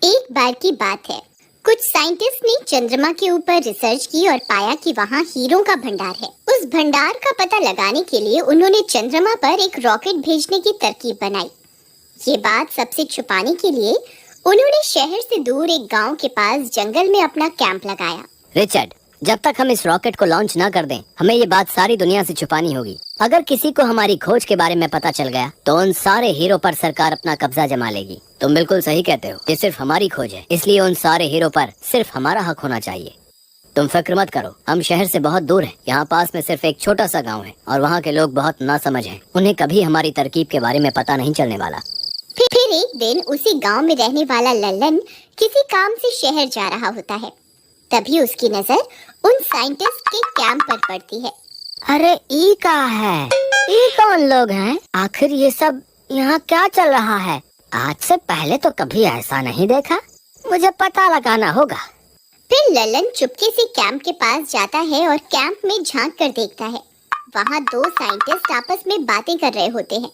एक बार की बात है, कुछ साइंटिस्ट ने चंद्रमा के ऊपर रिसर्च की और पाया कि वहाँ हीरों का भंडार है। उस भंडार का पता लगाने के लिए उन्होंने चंद्रमा पर एक रॉकेट भेजने की तरकीब बनाई। ये बात सबसे छुपाने के लिए उन्होंने शहर से दूर एक गांव के पास जंगल में अपना कैंप लगाया। रिचर्ड, जब तक हम इस रॉकेट को लॉन्च ना कर दें, हमें ये बात सारी दुनिया से छुपानी होगी। अगर किसी को हमारी खोज के बारे में पता चल गया तो उन सारे हीरो पर सरकार अपना कब्जा जमा लेगी। तुम बिल्कुल सही कहते हो, ये सिर्फ हमारी खोज है, इसलिए उन सारे हीरो पर सिर्फ हमारा हक होना चाहिए। तुम फिक्र मत करो, हम शहर से बहुत दूर हैं। यहाँ पास में सिर्फ एक छोटा सा गाँव है और वहाँ के लोग बहुत नासमझ हैं। उन्हें कभी हमारी तरकीब के बारे में पता नहीं चलने वाला। फिर एक दिन उसी गांव में रहने वाला लल्लन किसी काम से शहर जा रहा होता है। तभी उसकी नजर उन साइंटिस्ट के कैंप पर पड़ती है। अरे ई का है? ई कौन लोग हैं? आखिर ये सब यहाँ क्या चल रहा है? आज से पहले तो कभी ऐसा नहीं देखा। मुझे पता लगाना होगा। फिर लल्लन चुपके से कैंप के पास जाता है और कैंप में झांक कर देखता है। वहाँ दो साइंटिस्ट आपस में बातें कर रहे होते हैं।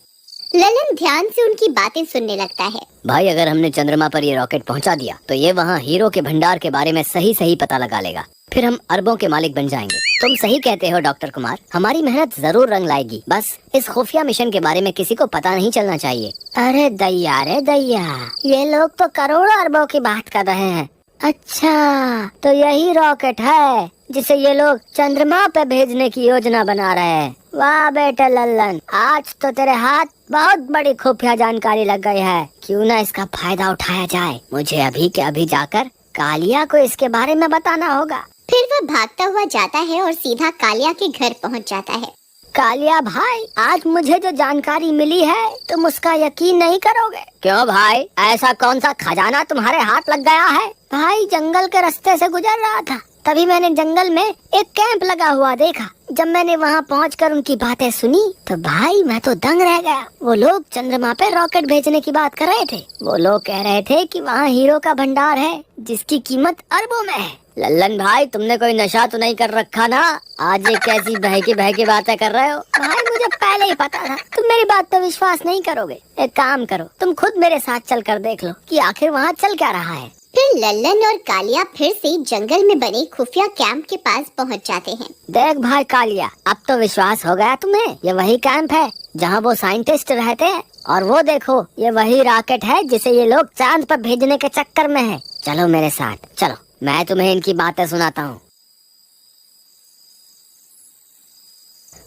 लल्लन ध्यान से उनकी बातें सुनने लगता है। भाई, अगर हमने चंद्रमा पर ये रॉकेट पहुंचा दिया तो ये वहाँ हीरो के भंडार के बारे में सही सही पता लगा लेगा। फिर हम अरबों के मालिक बन जाएंगे। तुम सही कहते हो डॉक्टर कुमार, हमारी मेहनत जरूर रंग लाएगी। बस इस खुफिया मिशन के बारे में किसी को पता नहीं चलना चाहिए। अरे दैया रे दैया, ये लोग तो करोड़ों अरबों की बात कर रहे हैं। अच्छा, तो यही रॉकेट है जिसे ये लोग चंद्रमा पे भेजने की योजना बना रहे हैं। वाह बेटे लल्लन, आज तो तेरे हाथ बहुत बड़ी खुफिया जानकारी लग गई है। क्यों ना इसका फायदा उठाया जाए। मुझे अभी के अभी जाकर कालिया को इसके बारे में बताना होगा। फिर वह भागता हुआ जाता है और सीधा कालिया के घर पहुंच जाता है। कालिया भाई, आज मुझे जो जानकारी मिली है तुम उसका यकीन नहीं करोगे। क्यों भाई, ऐसा कौन सा खजाना तुम्हारे हाथ लग गया है? भाई, जंगल के रास्ते से गुजर रहा था, तभी मैंने जंगल में एक कैंप लगा हुआ देखा। जब मैंने वहाँ पहुँचकर उनकी बातें सुनी तो भाई मैं तो दंग रह गया। वो लोग चंद्रमा पे रॉकेट भेजने की बात कर रहे थे। वो लोग कह रहे थे कि वहाँ हीरो का भंडार है जिसकी कीमत अरबों में है। लल्लन भाई, तुमने कोई नशा तो नहीं कर रखा ना? आज ये कैसी बहकी बातें कर रहे हो? भाई, मुझे पहले ही पता था तुम मेरी बात पे विश्वास नहीं करोगे। एक काम करो, तुम खुद मेरे साथ चल कर देख लो कि आखिर वहाँ चल क्या रहा है। फिर लल्लन और कालिया फिर से जंगल में बने खुफिया कैंप के पास पहुंच जाते हैं। देख भाई कालिया, अब तो विश्वास हो गया तुम्हें। ये वही कैंप है जहाँ वो साइंटिस्ट रहते हैं। और वो देखो, ये वही रॉकेट है जिसे ये लोग चांद पर भेजने के चक्कर में है। चलो मेरे साथ, चलो, मैं तुम्हें इनकी बातें सुनाता हूँ।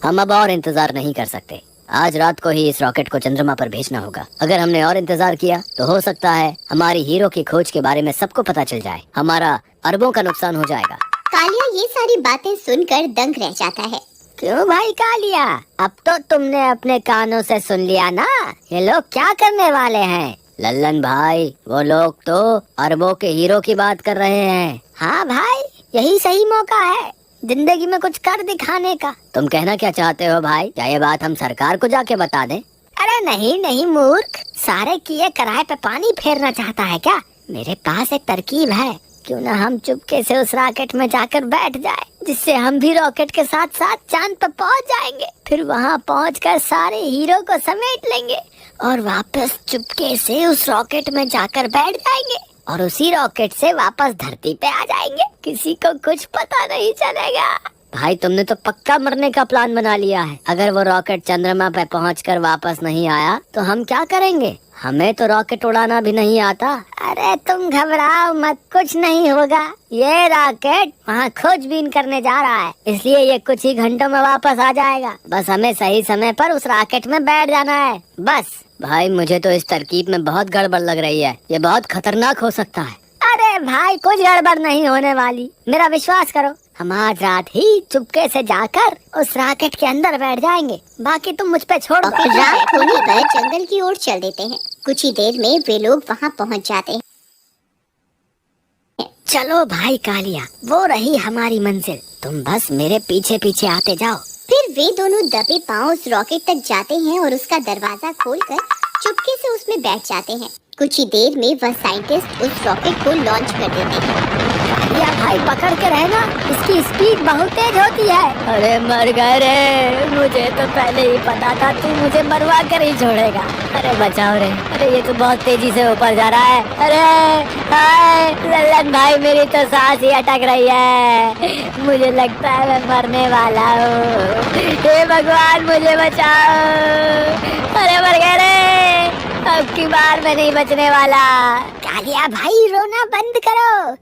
हम अब और इंतजार नहीं कर सकते। आज रात को ही इस रॉकेट को चंद्रमा पर भेजना होगा। अगर हमने और इंतजार किया तो हो सकता है हमारी हीरो की खोज के बारे में सबको पता चल जाए। हमारा अरबों का नुकसान हो जाएगा। कालिया ये सारी बातें सुनकर दंग रह जाता है। क्यों भाई कालिया, अब तो तुमने अपने कानों से सुन लिया ना ये लोग क्या करने वाले हैं? लल्लन भाई, वो लोग तो अरबों के हीरो की बात कर रहे हैं। हाँ भाई, यही सही मौका है जिंदगी में कुछ कर दिखाने का। तुम कहना क्या चाहते हो भाई? क्या ये बात हम सरकार को जाके बता दें? अरे नहीं नहीं मूर्ख, सारे किए कराए पे पानी फेरना चाहता है क्या? मेरे पास एक तरकीब है। क्यों ना हम चुपके से उस रॉकेट में जाकर बैठ जाए, जिससे हम भी रॉकेट के साथ साथ चांद पर पहुंच जाएंगे। फिर वहां पहुंचकर सारे हीरो को समेट लेंगे और वापस चुपके से उस रॉकेट में जाकर बैठ जाएंगे और उसी रॉकेट से वापस धरती पे आ जाएंगे। किसी को कुछ पता नहीं चलेगा। भाई, तुमने तो पक्का मरने का प्लान बना लिया है। अगर वो रॉकेट चंद्रमा पे पहुंचकर वापस नहीं आया तो हम क्या करेंगे? हमें तो रॉकेट उड़ाना भी नहीं आता। अरे तुम घबराओ मत, कुछ नहीं होगा। ये रॉकेट वहाँ खोजबीन करने जा रहा है, इसलिए ये कुछ ही घंटों में वापस आ जाएगा। बस हमें सही समय पर उस रॉकेट में बैठ जाना है, बस। भाई, मुझे तो इस तरकीब में बहुत गड़बड़ लग रही है। ये बहुत खतरनाक हो सकता है। अरे भाई, कुछ गड़बड़ नहीं होने वाली, मेरा विश्वास करो। हम आज रात ही चुपके से जाकर उस रॉकेट के अंदर बैठ जाएंगे। बाकी तुम मुझ पे छोड़ दो। रात होने पर जंगल की ओर चल देते हैं। कुछ ही देर में वे लोग वहाँ पहुँच जाते हैं। चलो भाई कालिया, वो रही हमारी मंजिल। तुम बस मेरे पीछे पीछे आते जाओ। फिर वे दोनों दबे पांव उस रॉकेट तक जाते हैं और उसका दरवाजा खोलकर चुपके से उसमें बैठ जाते हैं। कुछ ही देर में वह साइंटिस्ट उस रॉकेट को लॉन्च कर देते हैं। कालिया भाई पकड़ के रहना, इसकी स्पीड बहुत तेज होती है। अरे मर गए रे, मुझे तो पहले ही पता था तू मुझे मरवा कर ही छोड़ेगा। अरे बचाओ रे, अरे ये तो बहुत तेजी से ऊपर जा रहा है। अरे हाय लल्लन भाई, मेरी तो सांस ही अटक रही है, मुझे लगता है मैं मरने वाला हूँ। हे भगवान मुझे बचाओ। अरे मर गए रे, अब की बार मैं नहीं बचने वाला। कालिया भाई रोना बंद करो।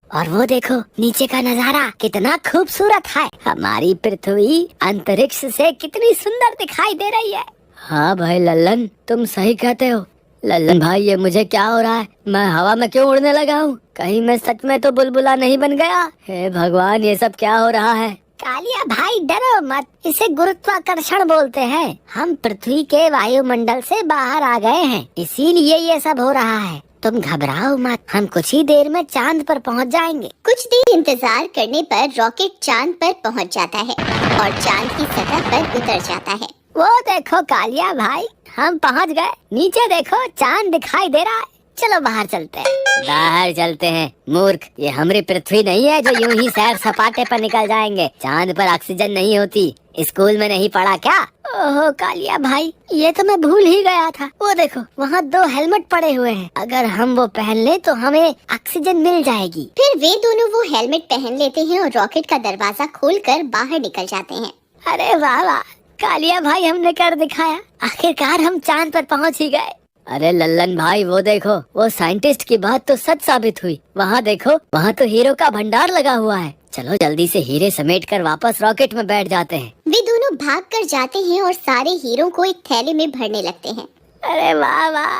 और वो देखो नीचे का नजारा कितना खूबसूरत है। हमारी पृथ्वी अंतरिक्ष से कितनी सुंदर दिखाई दे रही है। हाँ भाई लल्लन, तुम सही कहते हो। लल्लन भाई, ये मुझे क्या हो रहा है? मैं हवा में क्यों उड़ने लगा हूँ? कहीं मैं सच में तो बुलबुला नहीं बन गया? हे भगवान, ये सब क्या हो रहा है? कालिया भाई डरो मत, इसे गुरुत्वाकर्षण बोलते हैं। हम पृथ्वी के वायुमंडल से बाहर आ गए हैं, इसीलिए ये सब हो रहा है। तुम घबराओ मत, हम कुछ ही देर में चांद पर पहुंच जाएंगे। कुछ देर इंतजार करने पर रॉकेट चांद पर पहुंच जाता है और चांद की सतह पर उतर जाता है। वो देखो कालिया भाई, हम पहुंच गए। नीचे देखो चांद दिखाई दे रहा है। चलो बाहर चलते हैं। बाहर चलते हैं मूर्ख, ये हमारी पृथ्वी नहीं है जो यूं ही सैर सपाटे पर निकल जाएंगे। चांद पर ऑक्सीजन नहीं होती, स्कूल में नहीं पढ़ा क्या? ओहो कालिया भाई, ये तो मैं भूल ही गया था। वो देखो वहाँ 2 हेलमेट पड़े हुए हैं, अगर हम वो पहन ले तो हमें ऑक्सीजन मिल जाएगी। फिर वे दोनों वो हेलमेट पहन लेते हैं और रॉकेट का दरवाजा खोलकर बाहर निकल जाते हैं। अरे वाह वाह कालिया भाई, हमने कर दिखाया, आखिरकार हम चांद पर पहुंच ही गए। अरे लल्लन भाई, वो देखो, वो साइंटिस्ट की बात तो सच साबित हुई। वहाँ देखो, वहाँ तो हीरो का भंडार लगा हुआ है। चलो जल्दी से हीरे समेटकर वापस रॉकेट में बैठ जाते हैं। वे दोनों भाग कर जाते हैं और सारे हीरो को एक थैले में भरने लगते हैं। अरे वाह वाह,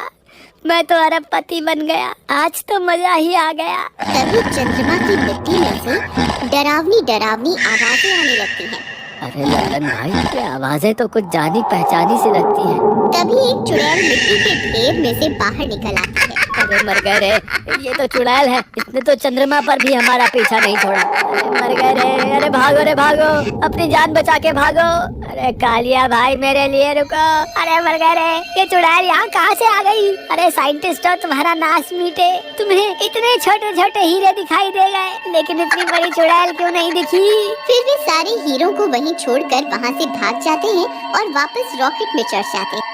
मैं तो अरबपति बन गया, आज तो मजा ही आ गया। तभी चंद्रमा की मिट्टी में से डरावनी डरावनी आवाजें आने लगती हैं। अरे लल्लन भाई, ये आवाजें तो कुछ जानी पहचानी सी लगती हैं। तभी एक चुड़ैल मिट्टी के ढेर में से बाहर निकल आती है। अरे मर गए रे, ये तो चुड़ैल है, इसने तो चंद्रमा पर भी हमारा पीछा नहीं छोड़ा। अरे मर गए रे, अरे भागो रे भागो, अपनी जान बचा के भागो। अरे कालिया भाई मेरे लिए रुको। अरे मर गए रे, ये चुड़ैल यहाँ कहाँ से आ गई? अरे साइंटिस्ट हो, तुम्हारा नाश मीटे, तुम्हें इतने छोटे छोटे हीरे दिखाई दे गए, लेकिन इतनी बड़ी चुड़ैल क्यों नहीं दिखी? फिर वे सारे हीरो को वहीं छोड़कर वहाँ से भाग जाते हैं और वापस रॉकेट में चढ़ जाते हैं।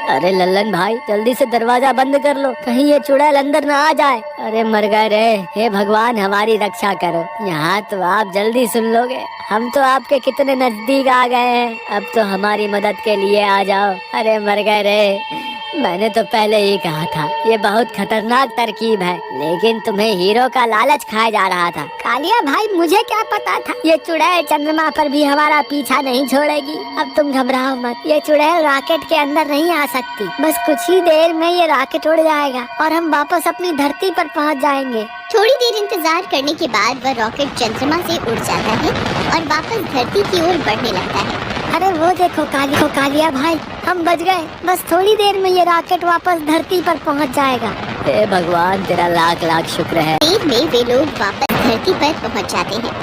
अरे लल्लन भाई, जल्दी से दरवाजा बंद कर लो, कहीं ये चुड़ैल अंदर न आ जाए। अरे मर गए रे, हे भगवान हमारी रक्षा करो। यहाँ तो आप जल्दी सुन लोगे, हम तो आपके कितने नजदीक आ गए हैं, अब तो हमारी मदद के लिए आ जाओ। अरे मर गए रे, मैंने तो पहले ही कहा था ये बहुत खतरनाक तरकीब है, लेकिन तुम्हें हीरो का लालच खाया जा रहा था। कालिया भाई, मुझे क्या पता था ये चुड़ैल चंद्रमा पर भी हमारा पीछा नहीं छोड़ेगी। अब तुम घबराओ मत, ये चुड़ैल रॉकेट के अंदर नहीं आ सकती, बस कुछ ही देर में ये रॉकेट उड़ जाएगा और हम वापस अपनी धरती पर पहुंच जाएंगे। थोड़ी देर इंतजार करने के बाद वह रॉकेट चंद्रमा से उड़ जाता है और वापस धरती की ओर बढ़ने लगता है। अरे वो देखो कालिया भाई, हम बच गए, बस थोड़ी देर में ये रॉकेट वापस धरती पर पहुंच जाएगा। हे भगवान, तेरा लाख लाख शुक्र है। देर में वे लोग वापस धरती पर पहुंच जाते हैं।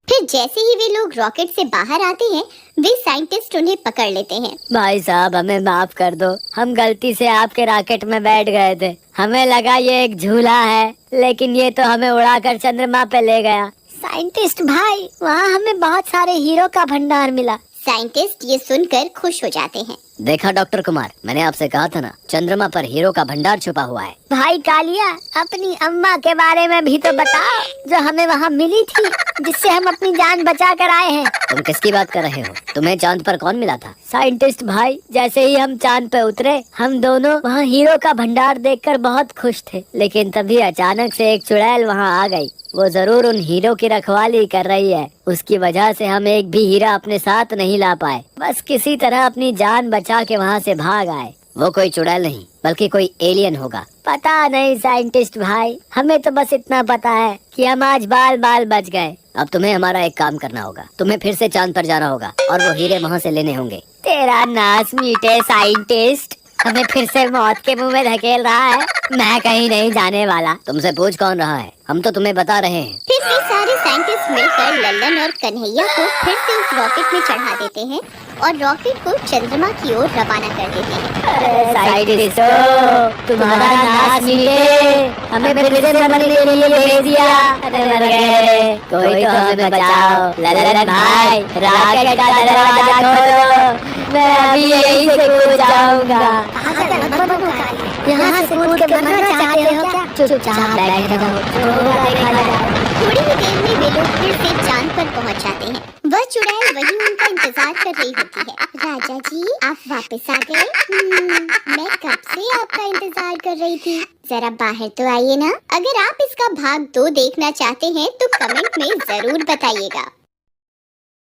फिर जैसे ही वे लोग रॉकेट से बाहर आते हैं, वे साइंटिस्ट उन्हें पकड़ लेते हैं। भाई साहब, हमें माफ कर दो, हम गलती से आपके रॉकेट में बैठ गए थे, हमें लगा ये एक झूला है, लेकिन ये तो हमें उड़ाकर चंद्रमा पे ले गया। साइंटिस्ट भाई, वहाँ हमें बहुत सारे हीरो का भंडार मिला। साइंटिस्ट ये सुनकर खुश हो जाते हैं। देखा डॉक्टर कुमार, मैंने आपसे कहा था ना, चंद्रमा पर हीरो का भंडार छुपा हुआ है। भाई कालिया, अपनी अम्मा के बारे में भी तो बताओ, जो हमें वहाँ मिली थी, जिससे हम अपनी जान बचा कर आए हैं। तुम किसकी बात कर रहे हो? तुम्हें चांद पर कौन मिला था? साइंटिस्ट भाई, जैसे ही हम चांद पे उतरे, हम दोनों वहाँ हीरो का भंडार देखकर बहुत खुश थे, लेकिन तभी अचानक से एक चुड़ैल वहाँ आ गई। वो जरूर उन हीरो की रखवाली कर रही है, उसकी वजह से हम एक भी हीरा अपने साथ नहीं ला पाए, बस किसी तरह अपनी जान बचा के वहाँ से भाग आए। वो कोई चुड़ैल नहीं, बल्कि कोई एलियन होगा। पता नहीं साइंटिस्ट भाई, हमें तो बस इतना पता है कि हम आज बाल बाल बच गए। अब तुम्हें हमारा एक काम करना होगा, तुम्हें फिर से चांद पर जाना होगा और वो हीरे वहाँ से लेने होंगे। तेरा नाश मीटे साइंटिस्ट, हमें फिर से मौत के मुंह में धकेल रहा है। मैं कहीं नहीं जाने वाला। तुमसे पूछ कौन रहा है, हम तो तुम्हें बता रहे हैं। फिर वे सारे साइंटिस्ट मिलकर लल्लन और कन्हैया को फिर से उस रॉकेट में चढ़ा देते हैं और रॉकेट को चंद्रमा की ओर रवाना कर देते हैं। अरे साइंटिस्टों, तुम्हारा नाश मिटे, हमें फिर से बनने के लिए भेज दिया। अरे मर गए, कोई तो हमें बचाओ। ललन भाई, रॉकेट का दरवाजा खोलो, मैं अभी यहीं से कूद जाऊंगा। यहाँ से कूद के मरना चाहते हो क्या? चुपचाप बैठे रहो, जो होगा देखा जाएगा। थोड़ी ही देर में वे लोग फिर से चांद पर पहुंच जाते हैं। वह चुड़ैल वही उनका इंतजार कर रही होती है। राजा जी, आप वापस आ गए। मैं कब से आपका इंतजार कर रही थी। जरा बाहर तो आइए ना। अगर आप इसका भाग 2 देखना चाहते हैं तो कमेंट में जरूर बताइएगा।